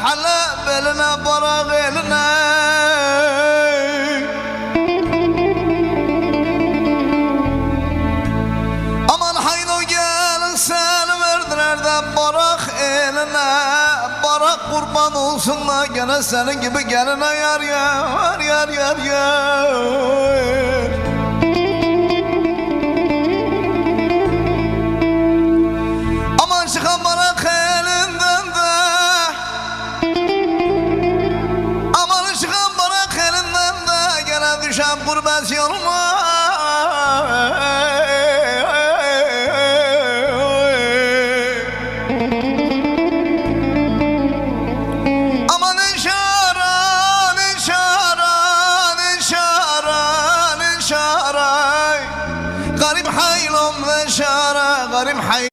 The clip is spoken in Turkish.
hala beline barak eline. Aman haydo gelin seni verdiler de barak eline. Barak kurban olsun da gene senin gibi geline yar yar yar yar yar. Aman çıkan barak elinden de, aman çıkan barak elinden de gene düşen gurbet yoluma.